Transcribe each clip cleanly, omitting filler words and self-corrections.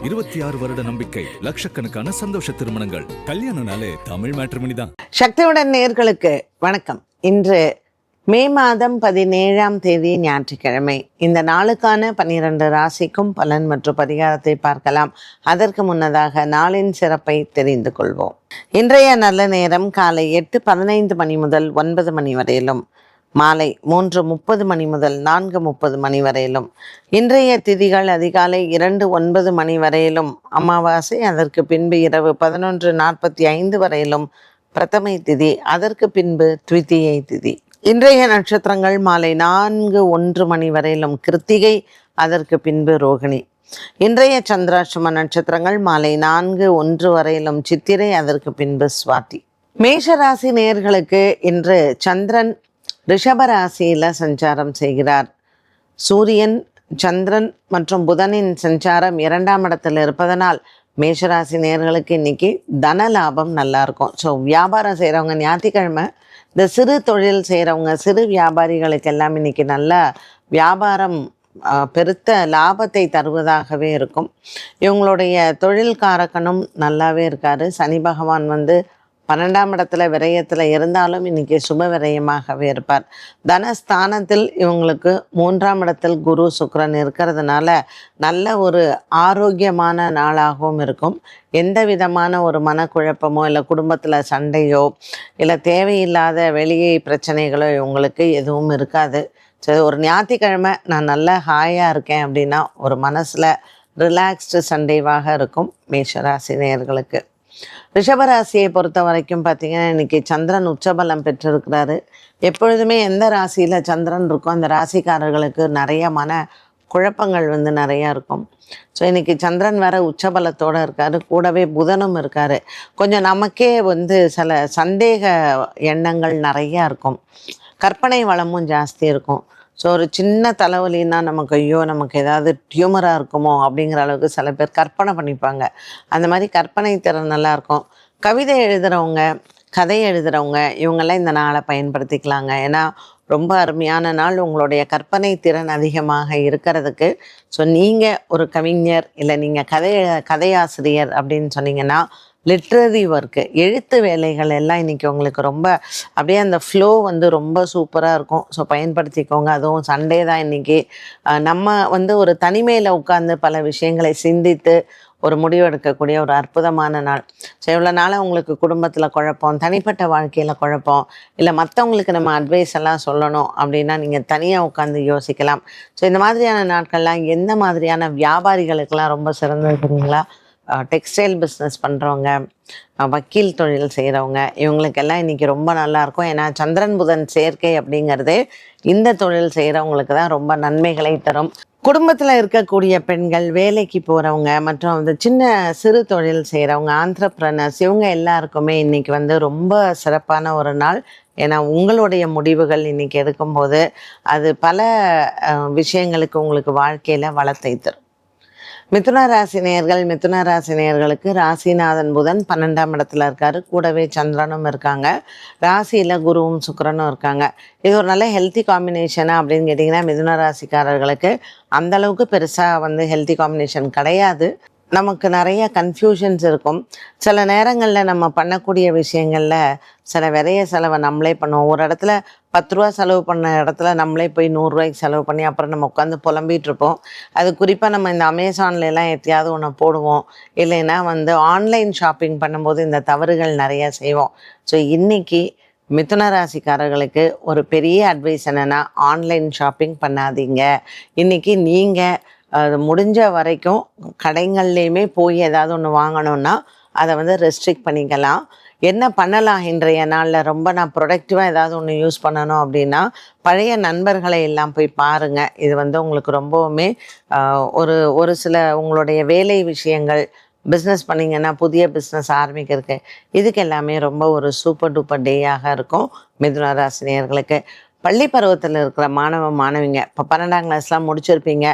26 வருட நம்பிக்கை, லட்சக்கணக்கான சந்தோஷ திருமணங்கள். கல்யாணம்னாலே தமிழ் மேட்ரிமோனி தான். சக்தியுடன் நேயர்களுக்கு வணக்கம். இன்று மே மாதம் 17ஆம் தேதி ஞாயிற்றுக்கிழமை. இந்த நாளுக்கான 12 ராசிக்கும் பலன் மற்றும் பரிகாரத்தை பார்க்கலாம். அதற்கு முன்னதாக நாளின் சிறப்பை தெரிந்து கொள்வோம். இன்றைய நல்ல நேரம் காலை 8:15 மணி முதல் 9 மணி வரையிலும், மாலை 3:30 மணி முதல் 4:30 மணி வரையிலும். இன்றைய திதிகள் அதிகாலை 2:09 மணி வரையிலும் அமாவாசை, அதற்கு பின்பு இரவு 11:45 வரையிலும் பிரதமை திதி, அதற்கு பின்பு த்விதியை திதி. இன்றைய நட்சத்திரங்கள் மாலை 4:01 மணி வரையிலும் கிருத்திகை, அதற்கு பின்பு ரோகிணி. இன்றைய சந்திராஷ்டம நட்சத்திரங்கள் மாலை 4:01 வரையிலும் சித்திரை, அதற்கு பின்பு சுவாதி. மேஷராசி நேயர்களுக்கு இன்று சந்திரன் ரிஷபராசியில் சஞ்சாரம் செய்கிறார். சூரியன், சந்திரன் மற்றும் புதனின் சஞ்சாரம் 2ஆம் இடத்தில் இருப்பதனால் மேஷராசி நேயர்களுக்கு இன்னைக்கு தன லாபம் நல்லா இருக்கும். ஸோ வியாபாரம் செய்கிறவங்க, ஞாயிற்றுக்கிழமை இந்த சிறு தொழில் செய்கிறவங்க, சிறு வியாபாரிகளுக்கு எல்லாம் இன்னைக்கு நல்ல வியாபாரம் பெருத்த லாபத்தை தருவதாகவே இருக்கும். இவங்களுடைய தொழில் காரகனும் நல்லாவே இருக்கார். சனி பகவான் 12ஆம் இடத்துல விரயத்தில் இருந்தாலும் இன்றைக்கி சுப விரயமாகவே இருப்பார். தனஸ்தானத்தில் இவங்களுக்கு 3ஆம் இடத்தில் குரு சுக்கிரன் இருக்கிறதுனால நல்ல ஒரு ஆரோக்கியமான நாளாகவும் இருக்கும். எந்த விதமான ஒரு மனக்குழப்பமோ இல்லை குடும்பத்தில் சண்டையோ இல்லை தேவையில்லாத வெளியே பிரச்சனைகளோ இவங்களுக்கு எதுவும் இருக்காது. சரி, ஒரு ஞாயிற்றுக்கிழமை நான் நல்லா ஹாயாக இருக்கேன் அப்படின்னா ஒரு மனசில் ரிலாக்ஸ்டு சண்டேவாக இருக்கும் மேஷராசி நேயர்களுக்கு. ரிஷபராசியை பொறுத்த வரைக்கும் பார்த்திங்கன்னா இன்றைக்கி சந்திரன் உச்சபலம் பெற்றிருக்கிறாரு. எப்பொழுதுமே எந்த ராசியில் சந்திரன் இருக்கோ அந்த ராசிக்காரர்களுக்கு நிறைய மன குழப்பங்கள் நிறையா இருக்கும். ஸோ இன்றைக்கி சந்திரன் வேறு உச்சபலத்தோடு இருக்கார், கூடவே புதனும் இருக்கார். கொஞ்சம் நமக்கே சில சந்தேக எண்ணங்கள் நிறையா இருக்கும், கற்பனை வளமும் ஜாஸ்தி இருக்கும். ஸோ ஒரு சின்ன தலைவலின்னா நமக்கு நமக்கு ஏதாவது டியூமராக இருக்குமோ அப்படிங்கிற அளவுக்கு சில பேர் கற்பனை பண்ணிப்பாங்க. அந்த மாதிரி கற்பனை திறன் நல்லாயிருக்கும். கவிதை எழுதுகிறவங்க, கதை எழுதுகிறவங்க இவங்கெல்லாம் இந்த நாளை பயன்படுத்திக்கலாங்க. ஏன்னா ரொம்ப அருமையான நாள் உங்களுடைய கற்பனை திறன் அதிகமாக இருக்கிறதுக்கு. ஸோ நீங்கள் ஒரு கவிஞர் இல்லை நீங்கள் கதையாசிரியர் அப்படின்னு சொன்னீங்கன்னா லிட்ரரி ஒர்க்கு, எழுத்து வேலைகள் எல்லாம் இன்றைக்கி உங்களுக்கு ரொம்ப அப்படியே அந்த ஃப்ளோ ரொம்ப சூப்பராக இருக்கும். ஸோ பயன்படுத்திக்கோங்க. அதுவும் சண்டே தான் இன்றைக்கி. நம்ம ஒரு தனிமையில் உட்கார்ந்து பல விஷயங்களை சிந்தித்து ஒரு முடிவு எடுக்கக்கூடிய ஒரு அற்புதமான நாள். ஸோ இவ்வளோ நாளாக உங்களுக்கு குடும்பத்தில் குழப்பம், தனிப்பட்ட வாழ்க்கையில் குழப்பம், இல்லை மற்றவங்களுக்கு நம்ம அட்வைஸ் எல்லாம் சொல்லணும் அப்படின்னா நீங்கள் தனியாக உட்காந்து யோசிக்கலாம். ஸோ இந்த மாதிரியான நாட்கள்லாம் எந்த மாதிரியான வியாபாரிகளுக்கெல்லாம் ரொம்ப சிறந்தது தெரியுங்களா? டெக்ஸ்டைல் பிஸ்னஸ் பண்ணுறவங்க, வக்கீல் தொழில் செய்கிறவங்க இவங்களுக்கெல்லாம் இன்றைக்கி ரொம்ப நல்லாயிருக்கும். ஏன்னா சந்திரன் புதன் சேர்க்கை அப்படிங்கிறது இந்த தொழில் செய்கிறவங்களுக்கு தான் ரொம்ப நன்மைகளை தரும். குடும்பத்தில் இருக்கக்கூடிய பெண்கள், வேலைக்கு போகிறவங்க மற்றும் சின்ன சிறு தொழில் செய்கிறவங்க, ஆந்திரப்ரனர்ஸ் இவங்க எல்லாருக்குமே இன்றைக்கி ரொம்ப சிறப்பான ஒரு நாள். ஏன்னா உங்களுடைய முடிவுகள் இன்றைக்கி எடுக்கும்போது அது பல விஷயங்களுக்கு உங்களுக்கு வாழ்க்கையில் வளத்தை தரும். மிதுன ராசி நேயர்களுக்கு ராசிநாதன் புதன் 12ஆம் இடத்துல இருக்கார், கூடவே சந்திரனும் இருக்காங்க, ராசியில் குருவும் சுக்கிரனும் இருக்காங்க. இது ஒரு நல்ல ஹெல்த்தி காம்பினேஷனா அப்படின்னு கேட்டிங்கன்னா மிதுன ராசிக்காரர்களுக்கு அந்தளவுக்கு பெருசாக ஹெல்த்தி காம்பினேஷன் கிடையாது. நமக்கு நிறைய கன்ஃபியூஷன்ஸ் இருக்கும். சில நேரங்களில் நம்ம பண்ணக்கூடிய விஷயங்களில் சில விரைய செலவை நம்மளே பண்ணுவோம். ஒரு இடத்துல 10 ரூபா செலவு பண்ண இடத்துல நம்மளே போய் 100 ரூபாய்க்கு செலவு பண்ணி அப்புறம் நம்ம உட்காந்து புலம்பிகிட்ருப்போம். அது குறிப்பாக நம்ம இந்த அமேசான்லாம் எத்தையாவது ஒன்று போடுவோம், இல்லைன்னா ஆன்லைன் ஷாப்பிங் பண்ணும்போது இந்த தவறுகள் நிறையா செய்வோம். ஸோ இன்றைக்கி மிதுன ராசிக்காரர்களுக்கு ஒரு பெரிய அட்வைஸ் என்னென்னா, ஆன்லைன் ஷாப்பிங் பண்ணாதீங்க. இன்றைக்கி நீங்கள் அது முடிஞ்ச வரைக்கும் கடைகள்லேயுமே போய் ஏதாவது ஒன்று வாங்கணுன்னா அதை ரெஸ்ட்ரிக்ட் பண்ணிக்கலாம். என்ன பண்ணலாம் இன்றைய நாளில் ரொம்ப நான் ப்ரொடக்டிவாக ஏதாவது ஒன்று யூஸ் பண்ணணும் அப்படின்னா பழைய நண்பர்களை எல்லாம் போய் பாருங்கள். இது உங்களுக்கு ரொம்பவுமே ஒரு சில உங்களுடைய வேலை விஷயங்கள், பிஸ்னஸ் பண்ணிங்கன்னா புதிய பிஸ்னஸ் ஆரம்பிக்கிறதுக்கு இதுக்கு எல்லாமே ரொம்ப ஒரு சூப்பர் டூப்பர் டேயாக இருக்கும் மிதுன ராசி நேயர்களுக்கு. பள்ளி பருவத்தில் இருக்கிற மாணவிங்க இப்போ 12ஆம் கிளாஸ்லாம் முடிச்சிருப்பீங்க.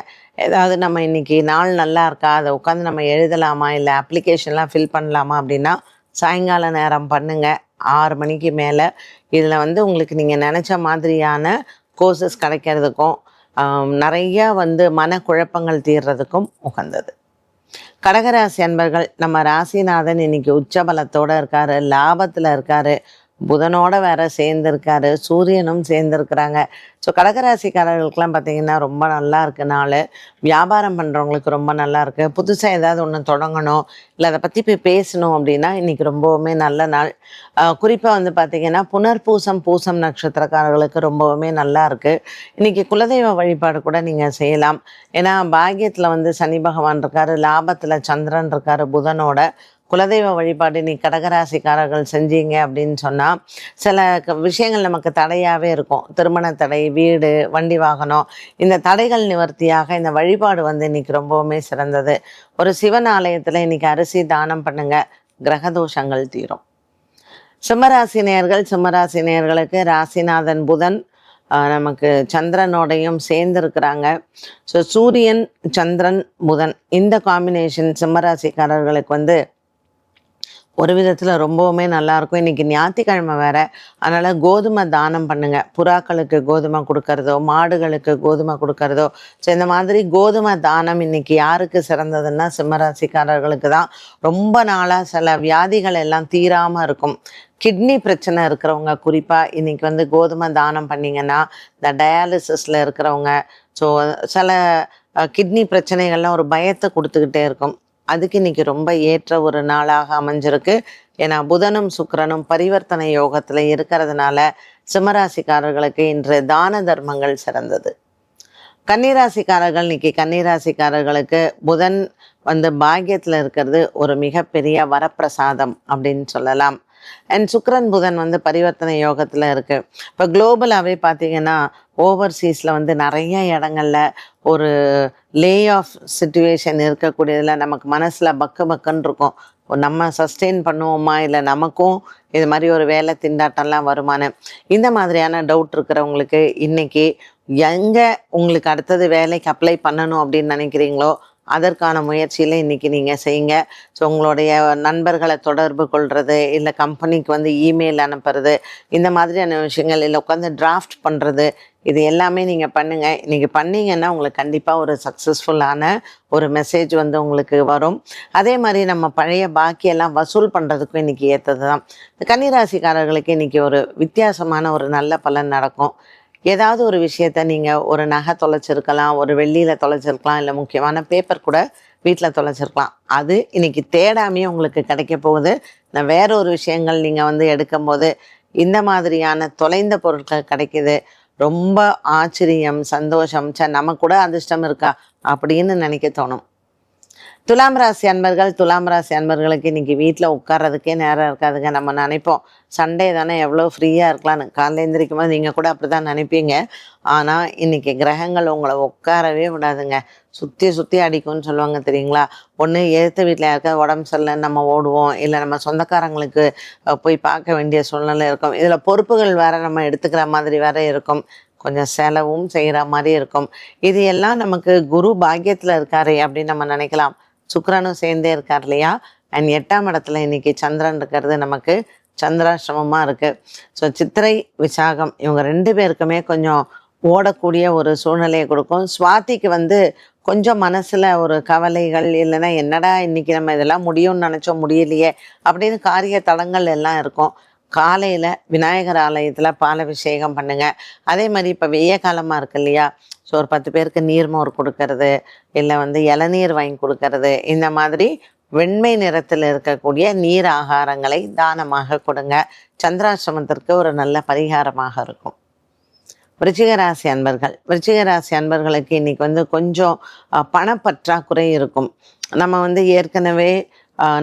ஏதாவது நம்ம இன்றைக்கி நாள் நல்லா இருக்கா, அதை உட்காந்து நம்ம எழுதலாமா, இல்லை அப்ளிகேஷன்லாம் ஃபில் பண்ணலாமா அப்படின்னா சாயங்கால நேரம் பண்ணுங்கள், 6 மணிக்கு மேலே. இதில் உங்களுக்கு நீங்கள் நினச்ச மாதிரியான கோர்சஸ் கிடைக்கிறதுக்கும் நிறையா மனக்குழப்பங்கள் தீர்றதுக்கும் உகந்தது. கடகராசி அன்பர்கள், நம்ம ராசிநாதன் இன்னைக்கு உச்சபலத்தோட இருக்காரு, லாபத்துல இருக்காரு, புதனோட வேற சேர்ந்துருக்காரு, சூரியனும் சேர்ந்துருக்குறாங்க. ஸோ கடகராசிக்காரர்களுக்கெல்லாம் பார்த்தீங்கன்னா ரொம்ப நல்லா இருக்கு நாள். வியாபாரம் பண்ணுறவங்களுக்கு ரொம்ப நல்லா இருக்கு. புதுசாக ஏதாவது ஒன்று தொடங்கணும், இல்லை அதை பற்றி போய் பேசணும் அப்படின்னா இன்னைக்கு ரொம்பவுமே நல்ல நாள். குறிப்பாக வந்து பார்த்தீங்கன்னா புனர்பூசம் பூசம் நட்சத்திரக்காரர்களுக்கு ரொம்பவுமே நல்லா இருக்கு. இன்னைக்கு குலதெய்வ வழிபாடு கூட நீங்கள் செய்யலாம். ஏன்னா பாக்கியத்தில் வந்து சனி பகவான் இருக்காரு, லாபத்தில் சந்திரன் இருக்காரு புதனோட. குலதெய்வ வழிபாடு நீ கடகராசிக்காரர்கள் செஞ்சீங்க அப்படின்னு சொன்னால் சில விஷயங்கள் நமக்கு தடையாகவே இருக்கும். திருமண தடை, வீடு, வண்டி வாகனம், இந்த தடைகள் நிவர்த்தியாக இந்த வழிபாடு வந்து இன்னைக்கு ரொம்பவுமே சிறந்தது. ஒரு சிவன் ஆலயத்தில் இன்னைக்கு அரிசி தானம் பண்ணுங்க, கிரகதோஷங்கள் தீரும். சிம்மராசி நேயர்களுக்கு ராசிநாதன் புதன் நமக்கு சந்திரனோடையும் சேர்ந்துருக்கிறாங்க. ஸோ சூரியன் சந்திரன் புதன் இந்த காம்பினேஷன் சிம்மராசிக்காரர்களுக்கு வந்து ஒரு விதத்தில் ரொம்பவுமே நல்லாயிருக்கும். இன்றைக்கி ஞாயிற்றுக்கிழமை வேறு, அதனால் கோதுமை தானம் பண்ணுங்கள். புறாக்களுக்கு கோதுமை கொடுக்கறதோ, மாடுகளுக்கு கோதுமை கொடுக்கறதோ. ஸோ இந்த மாதிரி கோதுமை தானம் இன்றைக்கி யாருக்கு சிறந்ததுன்னா சிம்மராசிக்காரர்களுக்கு தான். ரொம்ப நாளாக சில வியாதிகள் எல்லாம் தீராமல் இருக்கும். கிட்னி பிரச்சனை இருக்கிறவங்க குறிப்பாக இன்றைக்கி வந்து கோதுமை தானம் பண்ணிங்கன்னா, இந்த டயாலிசிஸில் இருக்கிறவங்க, ஸோ சில கிட்னி பிரச்சனைகள்லாம் ஒரு பயத்தை கொடுத்துக்கிட்டே இருக்கும். அதுக்கு இன்னைக்கு ரொம்ப ஏற்ற ஒரு நாளாக அமைஞ்சிருக்கு. ஏன்னா புதனும் சுக்கிரனும் பரிவர்த்தனை யோகத்தில் இருக்கிறதுனால சிம்மராசிக்காரர்களுக்கு இன்று தான தர்மங்கள் சிறந்தது. கன்னிராசிக்காரர்களுக்கு புதன் வந்து பாக்கியத்தில் இருக்கிறது ஒரு மிகப்பெரிய வரப்பிரசாதம் அப்படின்னு சொல்லலாம். அண்ட் சுக்கிரன் புதன் வந்து பரிவர்த்தனை யோகத்தில் இருக்குது. இப்போ குளோபலாகவே பார்த்தீங்கன்னா ஓவர்சீஸில் வந்து நிறைய இடங்கள்ல ஒரு லே ஆஃப் சிச்சுவேஷன் இருக்கக்கூடியதில் நமக்கு மனசில் பக்குன்னு இருக்கும். நம்ம சஸ்டெயின் பண்ணுவோமா, இல்லை நமக்கும் இது மாதிரி ஒரு வேலை திண்டாட்டம்லாம் வருமானு இந்த மாதிரியான டவுட் இருக்கிறவங்களுக்கு இன்னைக்கு எங்கே உங்களுக்கு அடுத்தது வேலைக்கு அப்ளை பண்ணணும் அப்படின்னு நினைக்கிறீங்களோ அதற்கான முயற்சியில் இன்றைக்கி நீங்கள் செய்யுங்க. ஸோ உங்களுடைய நண்பர்களை தொடர்பு கொள்வது, இல்லை கம்பெனிக்கு வந்து இமெயில் அனுப்புறது, இந்த மாதிரியான விஷயங்கள், இல்லை உட்காந்து டிராஃப்ட் பண்ணுறது, இது எல்லாமே நீங்கள் பண்ணுங்கள். இன்றைக்கி பண்ணிங்கன்னா உங்களுக்கு கண்டிப்பாக ஒரு சக்ஸஸ்ஃபுல்லான ஒரு மெசேஜ் வந்து உங்களுக்கு வரும். அதே மாதிரி நம்ம பழைய பாக்கியெல்லாம் வசூல் பண்ணுறதுக்கும் இன்றைக்கி ஏற்றது தான். இந்த கன்னிராசிக்காரர்களுக்கு இன்றைக்கி ஒரு வித்தியாசமான ஒரு நல்ல பலன் நடக்கும். ஏதாவது ஒரு விஷயத்த நீங்கள் ஒரு நகை தொலைச்சிருக்கலாம், ஒரு வெள்ளியில் தொலைச்சிருக்கலாம், இல்லை முக்கியமான பேப்பர் கூட வீட்டில் தொலைச்சிருக்கலாம். அது இன்னைக்கு தேடாமையே உங்களுக்கு கிடைக்க போகுது. நான் வேற ஒரு விஷயங்கள் நீங்கள் வந்து எடுக்கும்போது இந்த மாதிரியான தொலைந்த பொருட்கள் கிடைக்கிது. ரொம்ப ஆச்சரியம், சந்தோஷம், நம்ம கூட அதிர்ஷ்டம் இருக்கா அப்படின்னு நினைக்க தோணும். துலாம் ராசி அன்பர்களுக்கு இன்றைக்கி வீட்டில் உட்கார்றதுக்கே நேரம் இருக்காதுங்க. நம்ம நினைப்போம் சண்டே தானே எவ்வளோ ஃப்ரீயாக இருக்கலாம்னு. காலையில் எழுந்திரிக்கும் போது நீங்கள் கூட அப்படி தான் நினைப்பீங்க. ஆனால் இன்றைக்கி கிரகங்கள் உங்களை உட்காரவே விடாதுங்க. சுற்றி அடிக்கும்னு சொல்லுவாங்க தெரியுங்களா. ஒன்று எதிர்த்த வீட்டில் யாருக்காவது உடம்பு சரியில்லைன்னு நம்ம ஓடுவோம், இல்லை நம்ம சொந்தக்காரங்களுக்கு போய் பார்க்க வேண்டிய சூழ்நிலை இருக்கும். இதில் பொறுப்புகள் வேறு நம்ம எடுத்துக்கிற மாதிரி வேறு இருக்கும். கொஞ்சம் செலவும் செய்கிற மாதிரி இருக்கும். இது எல்லாம் நமக்கு குரு பாக்கியத்தில் இருக்காரு அப்படின்னு நம்ம நினைக்கலாம். சுக்கிரனும் சேர்ந்தே இருக்கார் இல்லையா. அண்ட் 8ஆம் இடத்துல இன்னைக்கு சந்திரன் இருக்கிறது நமக்கு சந்திராசிரமமாக இருக்குது. ஸோ சித்திரை விசாகம் இவங்க 2 பேருக்குமே கொஞ்சம் ஓடக்கூடிய ஒரு சூழ்நிலையை கொடுக்கும். சுவாதிக்கு வந்து கொஞ்சம் மனசில் ஒரு கவலைகள், இல்லைன்னா என்னடா இன்றைக்கி நம்ம இதெல்லாம் முடியும்னு நினச்சோம் முடியலையே அப்படின்னு காரிய தடங்கள் எல்லாம் இருக்கும். காலையில் விநாயகர் ஆலயத்தில் பாலாபிஷேகம் பண்ணுங்கள். அதே மாதிரி இப்போ வெய்ய காலமாக இருக்கு இல்லையா. ஸோ ஒரு 10 பேருக்கு நீர்மோர் கொடுக்கறது, இல்லை வந்து இளநீர் வாங்கி கொடுக்கறது, இந்த மாதிரி வெண்மை நிறத்தில் இருக்கக்கூடிய நீர் ஆகாரங்களை தானமாக கொடுங்க. சந்திராசிரமத்திற்கு ஒரு நல்ல பரிகாரமாக இருக்கும். விருச்சிக ராசி அன்பர்களுக்கு இன்னைக்கு வந்து கொஞ்சம் பணப்பற்றாக்குறை இருக்கும். நம்ம வந்து ஏற்கனவே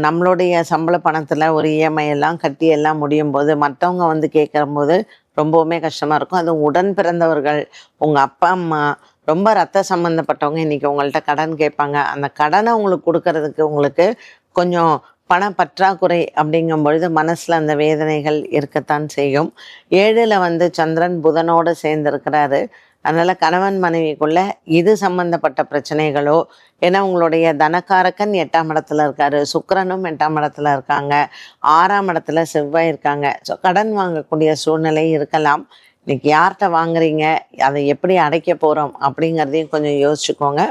நம்மளுடைய சம்பள பணத்தில் ஒரு இஎம்ஐ எல்லாம் கட்டி எல்லாம் முடியும் போது மற்றவங்க வந்து கேட்கும்போது ரொம்பவுமே கஷ்டமாக இருக்கும். அது உடன் பிறந்தவர்கள், உங்கள் அப்பா அம்மா, ரொம்ப ரத்த சம்மந்தப்பட்டவங்க இன்றைக்கி உங்கள்கிட்ட கடன் கேட்பாங்க. அந்த கடனை உங்களுக்கு கொடுக்கறதுக்கு உங்களுக்கு கொஞ்சம் பண பற்றாக்குறை அப்படிங்கும் பொழுது மனசில் அந்த வேதனைகள் இருக்கத்தான் செய்யும். 7ல் வந்து சந்திரன் புதனோடு சேர்ந்துருக்கிறாரு. அதனால் கணவன் மனைவிக்குள்ள இது சம்பந்தப்பட்ட பிரச்சனைகளோ, ஏன்னா உங்களுடைய தனக்காரக்கன் 8ஆம் இடத்துல இருக்காரு, சுக்கிரனும் 8ஆம் இடத்துல இருக்காங்க, 6ஆம் இடத்துல செவ்வாய் இருக்காங்க. ஸோ கடன் வாங்கக்கூடிய சூழ்நிலை இருக்கலாம். இன்னைக்கு யார்கிட்ட வாங்குறீங்க, அதை எப்படி அடைக்க போகிறோம் அப்படிங்கிறதையும் கொஞ்சம் யோசிச்சுக்கோங்க.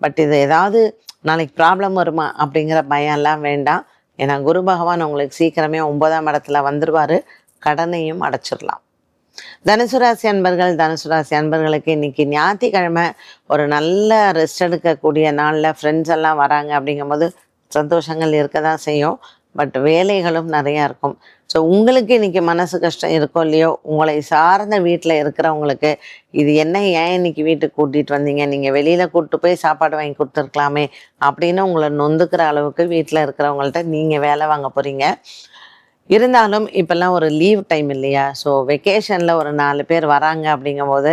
பட் இது ஏதாவது நாளைக்கு ப்ராப்ளம் வருமா அப்படிங்கிற பயம்லாம் வேண்டாம். ஏன்னா குரு பகவான் உங்களுக்கு சீக்கிரமே 9ஆம் இடத்துல வந்துடுவார், கடனையும் அடைச்சிடலாம். தனுசு ராசி அன்பர்களுக்கு இன்னைக்கு ஞாயிற்றுக்கிழமை ஒரு நல்ல ரெஸ்ட் எடுக்கக்கூடிய நாளில் ஃப்ரெண்ட்ஸ் எல்லாம் வராங்க அப்படிங்கும்போது சந்தோஷங்கள் இருக்க தான் செய்யும். பட் வேலைகளும் நிறையா இருக்கும். ஸோ உங்களுக்கு இன்றைக்கி மனசு கஷ்டம் இருக்கோ இல்லையோ, உங்களை சார்ந்த வீட்டில் இருக்கிறவங்களுக்கு இது என்ன, ஏன் இன்னைக்கு வீட்டுக்கு கூட்டிகிட்டு வந்தீங்க, நீங்கள் வெளியில் கூப்பிட்டு போய் சாப்பாடு வாங்கி கொடுத்துருக்கலாமே அப்படின்னு உங்களை நொந்துக்கிற அளவுக்கு வீட்டில் இருக்கிறவங்கள்ட்ட நீங்கள் வேலை வாங்க போகிறீங்க. இருந்தாலும் இப்போல்லாம் ஒரு லீவ் டைம் இல்லையா, ஸோ வெக்கேஷனில் ஒரு 4 பேர் வராங்க அப்படிங்கும்போது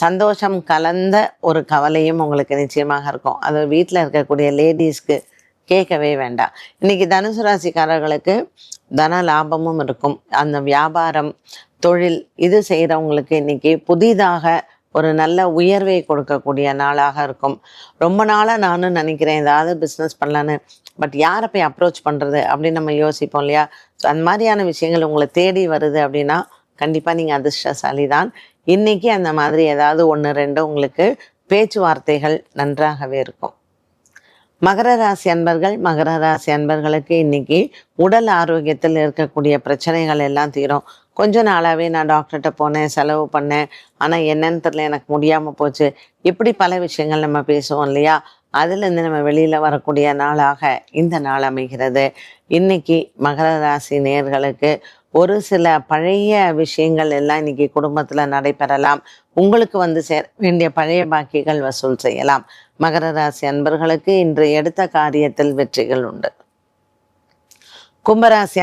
சந்தோஷம் கலந்த ஒரு கவலையும் உங்களுக்கு நிச்சயமாக இருக்கும். அது வீட்டில் இருக்கக்கூடிய லேடிஸ்க்கு கேட்கவே வேண்டாம். இன்றைக்கி தனுசு ராசிக்காரர்களுக்கு தன லாபமும் இருக்கும். அந்த வியாபாரம், தொழில் இது செய்கிறவங்களுக்கு இன்றைக்கி புதிதாக ஒரு நல்ல உயர்வை கொடுக்கக்கூடிய நாளாக இருக்கும். ரொம்ப நாளாக நானும் நினைக்கிறேன் ஏதாவது பிஸ்னஸ் பண்ணலான்னு, பட் யாரை போய் அப்ரோச் பண்ணுறது அப்படின்னு நம்ம யோசிப்போம் இல்லையா. ஸோ அந்த மாதிரியான விஷயங்கள் உங்களை தேடி வருது அப்படின்னா கண்டிப்பாக நீங்கள் அதிர்ஷ்டசாலி தான். இன்றைக்கி அந்த மாதிரி ஏதாவது 1, 2 உங்களுக்கு பேச்சுவார்த்தைகள் நன்றாகவே இருக்கும். மகர ராசி அன்பர்களுக்கு இன்றைக்கி உடல் ஆரோக்கியத்தில் இருக்கக்கூடிய பிரச்சனைகள் எல்லாம் தீரும். கொஞ்ச நாளாகவே நான் டாக்டர்கிட்ட போனேன், செலவு பண்ணேன், ஆனால் என்னன்னு தெரியல, எனக்கு முடியாமல் போச்சு, இப்படி பல விஷயங்கள் நம்ம பேசுவோம் இல்லையா. அதுலேருந்து நம்ம வெளியில் வரக்கூடிய நாளாக இந்த நாள் அமைகிறது. இன்றைக்கி மகர ராசி நேயர்களுக்கு ஒரு சில பழைய விஷயங்கள் எல்லாம் இன்றைக்கி குடும்பத்தில் நடைபெறலாம். உங்களுக்கு வந்து சேர வேண்டிய பழைய பாக்கிகள் வசூல் செய்யலாம். மகர ராசி அன்பர்களுக்கு இன்று எடுத்த காரியத்தில் வெற்றிகள் உண்டு. கும்பராசி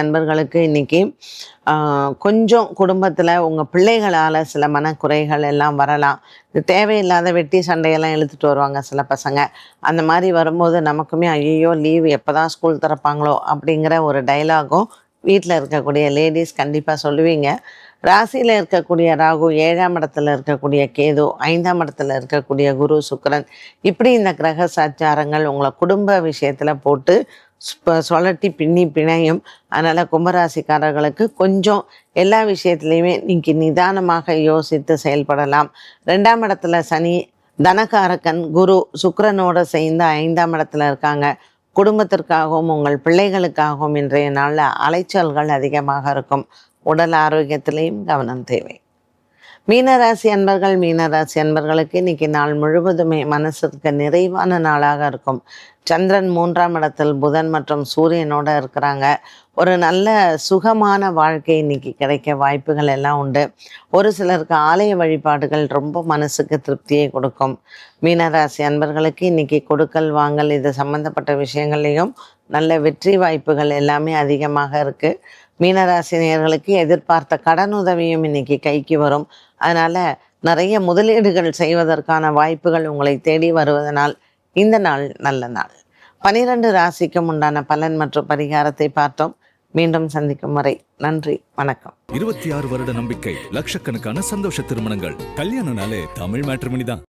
அன்பர்களுக்கு இன்றைக்கி கொஞ்சம் குடும்பத்தில் உங்கள் பிள்ளைகளால் சில மனக்குறைகள் எல்லாம் வரலாம். இது தேவையில்லாத வெட்டி சண்டையெல்லாம் இழுத்துட்டு வருவாங்க சில பசங்க. அந்த மாதிரி வரும்போது நமக்குமே ஐயோ லீவு எப்போ தான் ஸ்கூல் திறப்பாங்களோ அப்படிங்கிற ஒரு டைலாகும் வீட்டில் இருக்கக்கூடிய லேடிஸ் கண்டிப்பாக சொல்லுவீங்க. ராசியில் இருக்கக்கூடிய ராகு, 7ஆம் இடத்துல இருக்கக்கூடிய கேது, 5ஆம் இடத்துல இருக்கக்கூடிய குரு, சுக்கிரன், இப்படி இந்த கிரக சாச்சாரங்கள் உங்களை குடும்ப விஷயத்தில் போட்டு சுழட்டி பிணையும். அதனால் கும்பராசிக்காரர்களுக்கு கொஞ்சம் எல்லா விஷயத்துலையுமே நீங்கள் நிதானமாக யோசித்து செயல்படலாம். 2ஆம் இடத்துல சனி, தனகாரகன் குரு சுக்கிரனோட சேர்ந்து 5ஆம் இடத்துல இருக்காங்க. குடும்பத்திற்காகவும் உங்கள் பிள்ளைகளுக்காகவும் இன்றைய நாளில் அலைச்சல்கள் அதிகமாக இருக்கும். உடல் ஆரோக்கியத்திலையும் கவனம் தேவை. மீனராசி அன்பர்களுக்கு இன்றைக்கி நாள் முழுவதுமே மனசுக்கு நிறைவான நாளாக இருக்கும். சந்திரன் 3ஆம் இடத்தில் புதன் மற்றும் சூரியனோடு இருக்கிறாங்க. ஒரு நல்ல சுகமான வாழ்க்கை இன்றைக்கி கிடைக்க வாய்ப்புகள் எல்லாம் உண்டு. ஒரு சிலருக்கு ஆலய வழிபாடுகள் ரொம்ப மனசுக்கு திருப்தியை கொடுக்கும். மீனராசி அன்பர்களுக்கு இன்றைக்கி கொடுக்கல் வாங்கல் இது சம்மந்தப்பட்ட விஷயங்கள்லேயும் நல்ல வெற்றி வாய்ப்புகள் எல்லாமே அதிகமாக இருக்குது. மீனராசி நேயர்களுக்கு எதிர்பார்த்த கடன் உதவியும் இன்றைக்கி கைக்கு வரும். அதனால் நிறைய முதலீடுகள் செய்வதற்கான வாய்ப்புகள் உங்களை தேடி வருவதனால் இந்த நாள் நல்ல நாள். 12 ராசிக்கும் உண்டான பலன் மற்றும் பரிகாரத்தை பார்த்தோம். மீண்டும் சந்திக்கும் வரை நன்றி, வணக்கம். 26 வருட நம்பிக்கை, லட்சக்கணக்கான சந்தோஷ திருமணங்கள். கல்யாணம்னாலே தமிழ் மேட்ரிமோனி தான்.